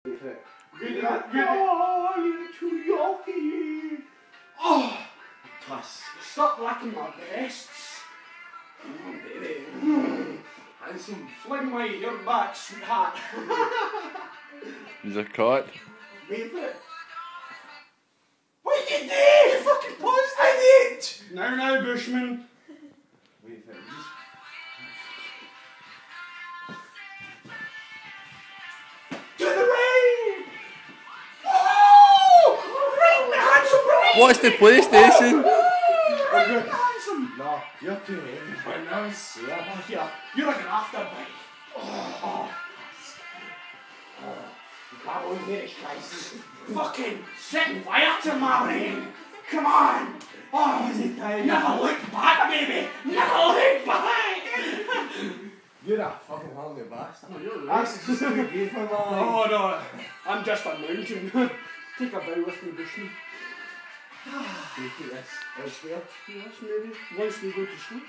You're too yucky. Oh, plus, stop licking my breasts. Come on, baby. Handsome, fling my hair back, sweetheart. He's a cut. Wait for it. What did you do? You fucking paused it! Now, Bushman. Wait for it. To the right! Oh! Right, handsome, right! What's the PlayStation? Right, handsome! No, you're too heavy. When I was here, you're like an afterbite. Oh. Oh, Jesus Christ. Fucking setting fire to my brain. Come on. Oh, is it time? Never look back, baby. Never look back. You're a fucking hungry bastard. Oh, you're That's just too gay for my life. Oh, no. I'm just a mountain. Take a bow with me, Bushman. Do you think this elsewhere? Yes, maybe. Once we go to sleep.